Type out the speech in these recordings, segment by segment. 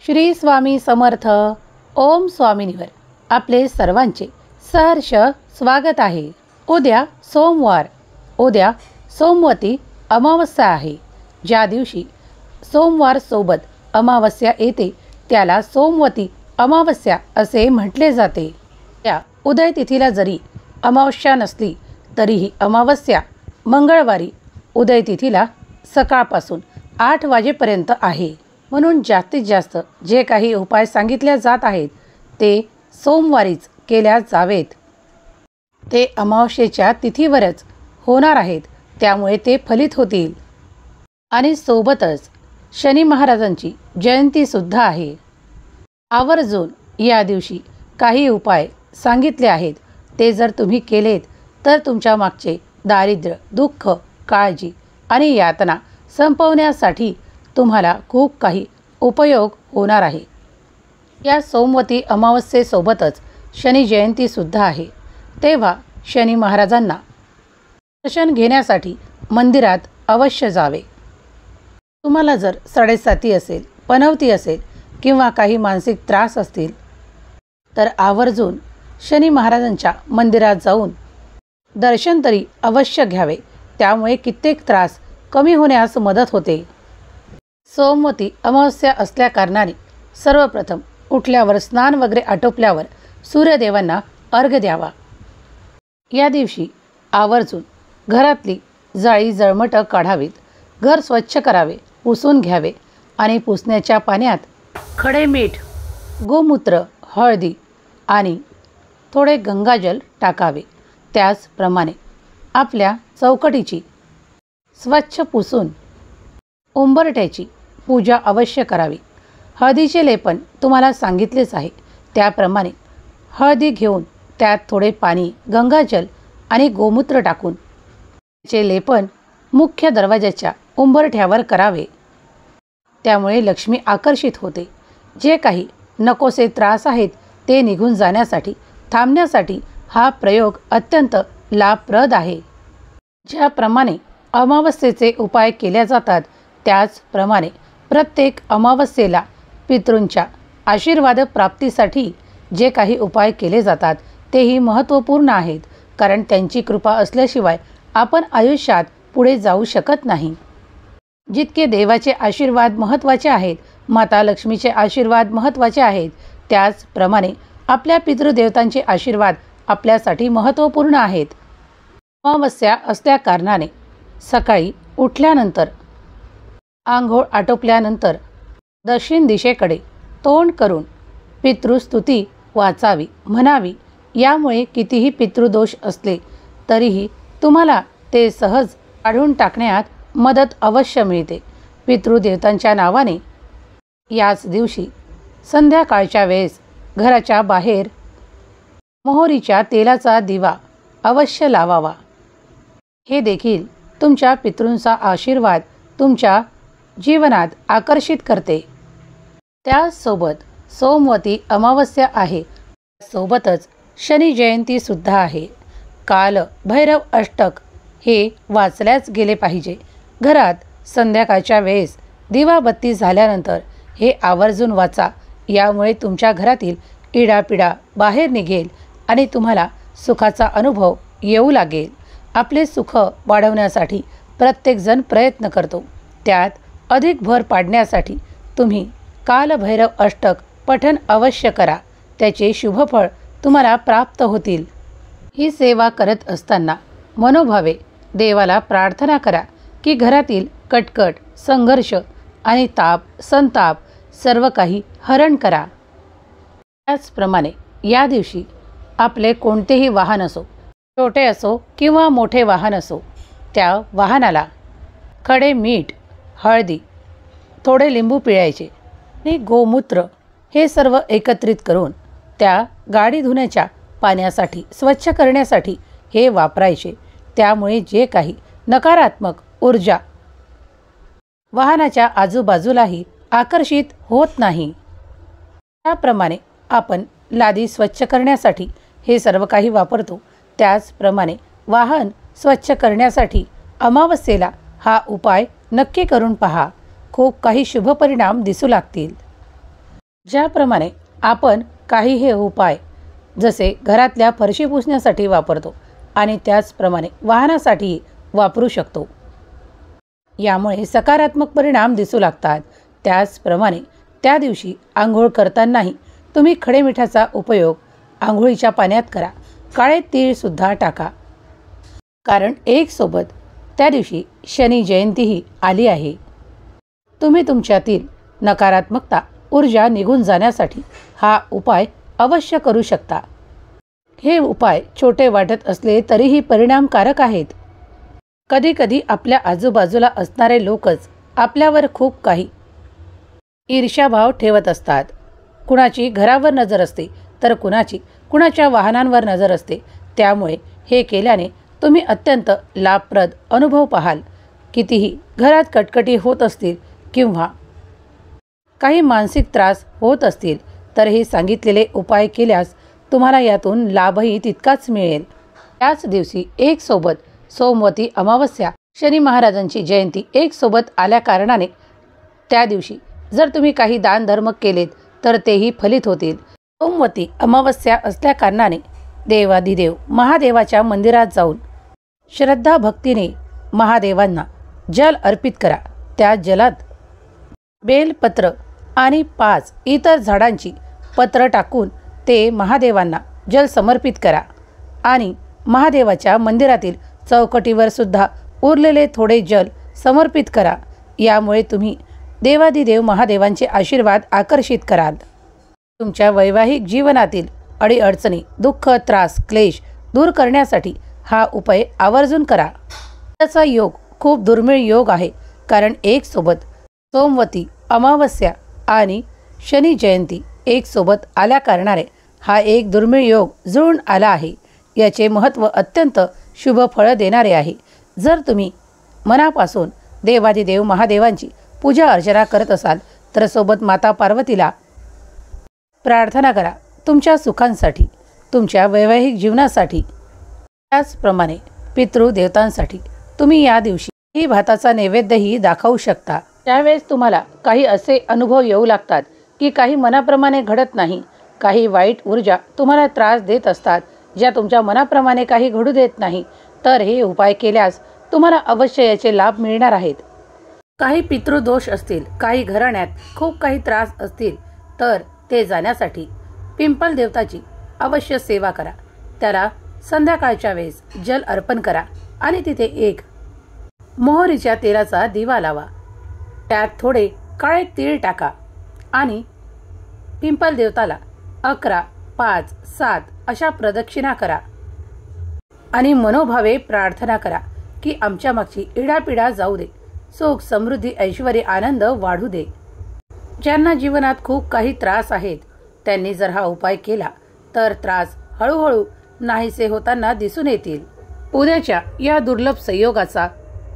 श्री स्वामी समर्थ. ओम स्वामिनीवर आपले सर्वांचे सहर्ष स्वागत आहे. उद्या सोमवार. उद्या सोमवती अमावस्या आहे. ज्या दिवशी सोमवार सोबत अमावस्या येते त्याला सोमवती अमावस्या असे म्हटले जाते. त्या उदय तिथीला जरी अमावस्या नसली तरीही अमावस्या मंगळवारी उदय तिथीला सकाळपासून 8 वाजेपर्यंत आहे. म्हणून जास्तीत जास्त जे काही उपाय सांगितले जात आहेत ते सोमवारीच केल्या जावेत. ते अमावस्येच्या तिथीवरच होणार आहेत, त्यामुळे ते फलित होतील. आणि सोबतच शनी महाराजांची जयंतीसुद्धा आहे. आवर्जून या दिवशी काही उपाय सांगितले आहेत, ते जर तुम्ही केलेत तर तुमच्या मागचे दारिद्र्य, दुःख, काळजी आणि यातना संपवण्यासाठी तुम्हाला खूप काही उपयोग होणार आहे. या सोमवती अमावस्येसोबतच शनी जयंतीसुद्धा आहे. तेव्हा शनी महाराजांना दर्शन घेण्यासाठी मंदिरात अवश्य जावे. तुम्हाला जर साडेसाती असेल, पनवती असेल किंवा काही मानसिक त्रास असतील तर आवर्जून शनी महाराजांच्या मंदिरात जाऊन दर्शन तरी अवश्य घ्यावे. त्यामुळे कित्येक त्रास कमी होण्यास मदत होते. सोमवती अमावस्या असल्या कारणाने सर्वप्रथम उठल्यावर स्नान वगैरे आटोपल्यावर सूर्यदेवांना अर्घ्य द्यावा. या दिवशी आवर्जून घरातली जाळी जळमटं काढावीत. घर स्वच्छ करावे, पुसून घ्यावे आणि पुसण्याच्या पाण्यात खडे मीठ, गोमूत्र, हळदी आणि थोडे गंगाजल टाकावे. त्याचप्रमाणे आपल्या चौकटीची स्वच्छ पुसून उंबरठ्याची पूजा अवश्य करावी. हळदीचे लेपन तुम्हाला सांगितलेच आहे. त्याप्रमाणे हळदी घेऊन त्यात थोडे पाणी, गंगाजल आणि गोमूत्र टाकून त्याचे लेपन मुख्य दरवाजाच्या उंबरठ्यावर करावे. त्यामुळे लक्ष्मी आकर्षित होते. जे काही नकोसे त्रास आहेत ते निघून जाण्यासाठी, थांबण्यासाठी हा प्रयोग अत्यंत लाभप्रद आहे. ज्याप्रमाणे अमावस्येचे उपाय केले जातात त्याचप्रमाणे प्रत्येक अमावस्येला पितृंच्या आशीर्वाद प्राप्तीसाठी जे काही उपाय केले जातात तेही महत्त्वपूर्ण आहेत. कारण त्यांची कृपा असल्याशिवाय आपण आयुष्यात पुढे जाऊ शकत नाही. जितके देवाचे आशीर्वाद महत्त्वाचे आहेत, माता लक्ष्मीचे आशीर्वाद महत्त्वाचे आहेत, त्याचप्रमाणे आपल्या पितृदेवतांचे आशीर्वाद आपल्यासाठी महत्त्वपूर्ण आहेत. अमावस्या असल्या कारणाने सकाळी उठल्यानंतर, आंघोळ आटोपल्यानंतर दक्षिण दिशेकडे तोंड करून पितृस्तुती वाचावी, म्हणावी. यामुळे कितीही पितृदोष असले तरीही तुम्हाला ते सहज काढून टाकण्यात मदत अवश्य मिळते. पितृदेवतांच्या नावाने याच दिवशी संध्याकाळच्या वेळेस घराच्या बाहेर मोहरीच्या तेलाचा दिवा अवश्य लावावा. हे देखील तुमच्या पितृंचा आशीर्वाद तुमच्या जीवनात आकर्षित करते. त्यासोबत सोमवती अमावस्या आहे, सोबतच शनी जयंतीसुद्धा आहे. काल भैरव अष्टक हे वाचल्याच गेले पाहिजे. घरात संध्याकाळच्या वेळेस दिवाबत्ती झाल्यानंतर हे आवर्जून वाचा. यामुळे तुमच्या घरातील इडापिडा बाहेर निघेल आणि तुम्हाला सुखाचा अनुभव येऊ लागेल. आपले सुख वाढवण्यासाठी प्रत्येकजण प्रयत्न करतो. त्यात अधिक भर पाडण्यासाठी तुम्ही कालभैरव अष्टक पठण अवश्य करा. त्याचे शुभफळ तुम्हाला प्राप्त होतील. ही सेवा करत असताना मनोभावे देवाला प्रार्थना करा की घरातील कटकट, संघर्ष आणि ताप, संताप सर्व काही हरण करा. त्याचप्रमाणे या दिवशी आपले कोणतेही वाहन असो, छोटे असो किंवा मोठे वाहन असो, त्या वाहनाला खडे मीठ, हळदी, थोडे लिंबू पिळायचे आणि गोमूत्र हे सर्व एकत्रित करून त्या गाडी धुण्याच्या पाण्यासाठी, स्वच्छ करण्यासाठी हे वापरायचे. त्यामुळे जे काही नकारात्मक ऊर्जा वाहनाच्या आजूबाजूलाही आकर्षित होत नाही. त्याप्रमाणे आपण लादी स्वच्छ करण्यासाठी हे सर्व काही वापरतो. त्याचप्रमाणे वाहन स्वच्छ करण्यासाठी अमावस्येला हा उपाय नक्की करून पहा. खूप काही शुभ परिणाम दिसू लागतील. ज्याप्रमाणे आपण काही हे उपाय जसे घरातल्या फरशी पुसण्यासाठी वापरतो आणि त्याचप्रमाणे वाहनासाठी वापरू शकतो, यामुळे सकारात्मक परिणाम दिसू लागतात. त्याचप्रमाणे त्या दिवशी आंघोळ करतानाही तुम्ही खडे मिठाचा उपयोग आंघोळीच्या पाण्यात करा. काळे तीळसुद्धा टाका, कारण एक सोबत त्या दिवशी शनी जयंतीही आली आहे. तुम्ही तुमच्यातील नकारात्मकता ऊर्जा निघून जाण्यासाठी हा उपाय अवश्य करू शकता. हे उपाय छोटे वाटत असले तरीही परिणामकारक आहेत. कधीकधी आपल्या आजूबाजूला असणारे लोकच आपल्यावर खूप काही ईर्ष्याभाव ठेवत असतात. कुणाची घरावर नजर असते तर कुणाच्या वाहनांवर नजर असते. त्यामुळे हे केल्याने तुम्ही अत्यंत लाभप्रद अनुभव पाहाल. कितीही घरात कटकटी होत असतील किंवा काही मानसिक त्रास होत असतील तर हे सांगितलेले उपाय केल्यास तुम्हाला यातून लाभही तितकाच मिळेल. त्याच दिवशी एक सोबत सोमवती अमावस्या, शनी महाराजांची जयंती एक सोबत आल्या कारणाने त्या दिवशी जर तुम्ही काही दानधर्म केलेत तर तेही फलित होतील. सोमवती अमावस्या असल्या कारणाने देवाधिदेव महादेवाच्या मंदिरात जाऊन श्रद्धा भक्तीने महादेवांना जल अर्पित करा. त्या जलात बेलपत्र आणि 5 इतर झाडांची पत्र टाकून ते महादेवांना जल समर्पित करा आणि महादेवाच्या मंदिरातील चौकटीवर सुद्धा उरलेले थोडे जल समर्पित करा. यामुळे तुम्ही देवाधिदेव महादेवांचे आशीर्वाद आकर्षित कराल. तुमच्या वैवाहिक जीवनातील अडीअडचणी, दुःख, त्रास, क्लेश दूर करण्यासाठी हा उपाय आवर्जून करा. त्याचा योग खूप दुर्मिळ योग आहे, कारण एक सोबत सोमवती अमावस्या आणि शनी जयंती एक सोबत आल्या कारणाने हा एक दुर्मिळ योग जुळून आला आहे. याचे महत्त्व अत्यंत शुभ फळ देणारे आहे. जर तुम्ही मनापासून देवाधिदेव महादेवांची पूजा अर्चना करत असाल तर सोबत माता पार्वतीला प्रार्थना करा तुमच्या सुखांसाठी, तुमच्या वैवाहिक जीवनासाठी. त्याचप्रमाणे पितृदेवतांसाठी तुम्ही या दिवशी भाताचा नैवेद्यही दाखवू शकता. त्यावेळेस तुम्हाला काही असे अनुभव येऊ लागतात की काही मनाप्रमाणे घडत नाही. काही वाईट ऊर्जा तुम्हाला त्रास देत असतात, ज्या तुमच्या मनाप्रमाणे काही घडू देत नाही. तर हे उपाय केल्यास तुम्हाला अवश्य याचे लाभ मिळणार आहेत. काही पितृदोष असतील, काही घराण्यात खूप काही त्रास असतील तर ते जाण्यासाठी पिंपल देवताची अवश्य सेवा करा. त्याला संध्याकाळच्या वेळेस जल अर्पण करा आणि तिथे एक मोहरीच्या तेलाचा दिवा लावा. त्यात थोडे काळे तीळ टाका आणि पिंपल देवताला 11, 5, 7 अशा प्रदक्षिणा करा आणि मनोभावे प्रार्थना करा की आमच्या मागची इडापिडा जाऊ दे, सुख, समृद्धी, ऐश्वर्य, आनंद वाढू दे. ज्यांना जीवनात खूप काही त्रास आहेत त्यांनी जर हा उपाय केला तर त्रास हळूहळू नाहीसे होताना दिसून येतील. उद्याच्या या दुर्लभ संयोगाचा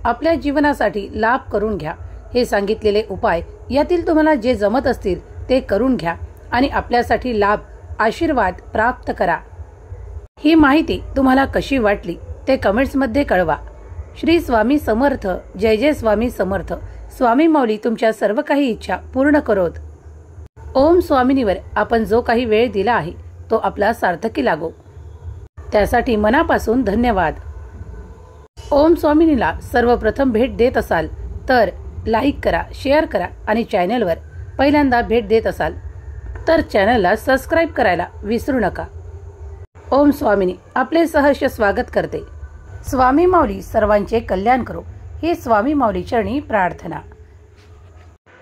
आपल्या जीवनासाठी लाभ करून घ्या. हे सांगितलेले उपाय यातील तुम्हाला जे जमत असतील ते करून घ्या आणि आपल्यासाठी लाभ, आशीर्वाद प्राप्त करा. ही माहिती तुम्हाला कशी वाटली ते कमेंट्समध्ये कळवा. श्री स्वामी समर्थ. जय जय स्वामी समर्थ. स्वामी माऊली तुमच्या सर्व काही इच्छा पूर्ण करोत. ओम स्वामिनीवर आपण जो काही वेळ दिला आहे तो आपला सार्थकी लागो. त्यासाठी मनापासून धन्यवाद. ओम स्वामिनीला सर्वप्रथम भेट देत असाल तर लाईक करा, शेअर करा आणि चॅनलवर पहिल्यांदा भेट देत असाल तर चॅनलला सबस्क्राईब करायला विसरू नका. ओम स्वामिनी आपले सहर्ष स्वागत करते. स्वामी माऊली सर्वांचे कल्याण करो ही स्वामी माऊली चरणी प्रार्थना.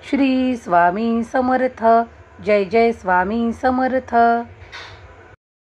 श्री स्वामी समर्थ. जय जय स्वामी समर्थ.